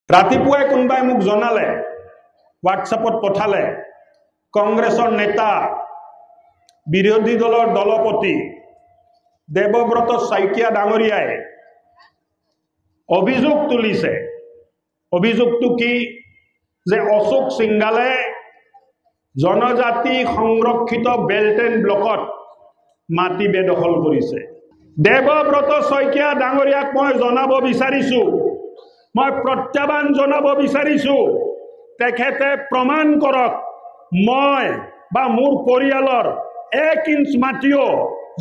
ৰাতিপুৱাই কোনোবাই মোক জনালে, হোৱাটছএপত পঠালে, কংগ্ৰেছৰ নেতা বিৰোধী দলৰ দলপতি দেৱব্ৰত শইকীয়া ডাঙৰীয়াই অভিযোগ তুলিছে। অভিযোগটো কি? যে অশোক সিংঘালে জনজাতি সংৰক্ষিত বেল্ট এণ্ড ব্লকত মাটি বেদখল কৰিছে। দেৱব্ৰত শইকীয়া ডাঙৰীয়াক মই জনাব বিচাৰিছো, মই প্ৰত্যাহ্বান জনাব বিচাৰিছো, তেখেতে প্ৰমাণ কৰক মই বা মোৰ পৰিয়ালৰ 1 ইঞ্চ মাটিও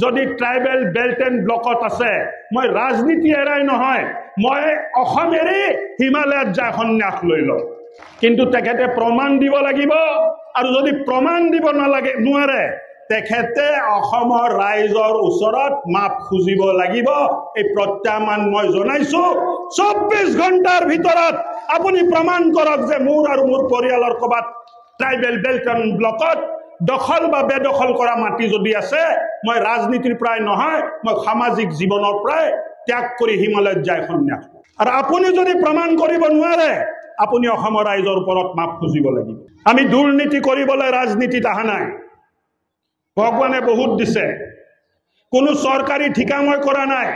যদি ট্ৰাইবেল বেল্ট এণ্ড ব্লকত আছে, মই ৰাজনীতি এৰাই নহয়, মই অসম এৰি হিমালয়ত যাই সন্ন্যাস লৈ লওঁ। কিন্তু তেখেতে প্ৰমাণ দিব লাগিব, আৰু যদি প্ৰমাণ দিব নোৱাৰে তেখেতে অসমৰ ৰাইজৰ ওচৰত মাপ খুজিব লাগিব। এই প্ৰত্যাহ্বান মই জনাইছো। 24 ঘণ্টাৰ ভিতৰত আপুনি প্ৰমাণ কৰক যে মোৰ আৰু মোৰ পৰিয়ালৰ ক'ৰবাত ট্ৰাইবেল বেল্ট এণ্ড ব্লকত দখল বা বেদখল কৰা মাটি যদি আছে, মই ৰাজনীতিৰ পৰাই নহয়, মই সামাজিক জীৱনৰ পৰাই ত্যাগ কৰি হিমালয়ত যাই সন্ন্যাস। আৰু আপুনি যদি প্ৰমাণ কৰিব নোৱাৰে, আপুনি অসমৰ ৰাইজৰ ওপৰত মাপ খুজিব লাগিব। আমি দুৰ্নীতি কৰিবলৈ ৰাজনীতিত অহা নাই। ভগৱানে বহুত দিছে, কোনো চৰকাৰী ঠিকা মই কৰা নাই,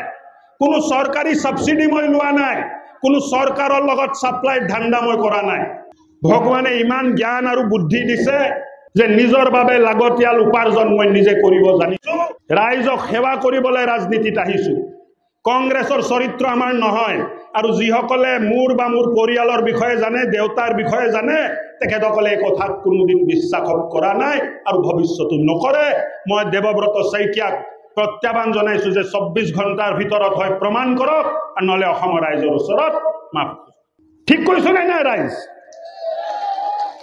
কোনো চৰকাৰী সাবসিডি মই লোৱা নাই, কোনো চৰকাৰৰ লগত সাপ্লাইৰ ধান্দা মই কৰা নাই। ভগৱানে ইমান জ্ঞান আৰু বুদ্ধি দিছে যে নিজৰ বাবে লাগতিয়াল উপাৰ্জন মই নিজে কৰিব জানিছো। ৰাইজক সেৱা কৰিবলৈ ৰাজনীতিত আহিছো। কংগ্ৰেছৰ চৰিত্ৰ আমাৰ নহয়। আৰু যিসকলে মোৰ বা মোৰ পৰিয়ালৰ বিষয়ে জানে, দেউতাৰ বিষয়ে জানে, তেখেতসকলে এই কথাত কোনোদিন বিশ্বাস কৰা নাই আৰু ভৱিষ্যতো নকৰে। মই দেৱব্ৰত শইকীয়াক প্ৰত্যাহ্বান জনাইছো যে 24 ঘণ্টাৰ ভিতৰত হয় প্ৰমাণ কৰক, আৰু নহলে অসমৰ ৰাইজৰ ওচৰত মাপ। ঠিক কৈছো নে নাই ৰাইজ?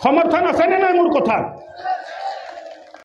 সমৰ্থন আছে নে নাই মোৰ কথাত?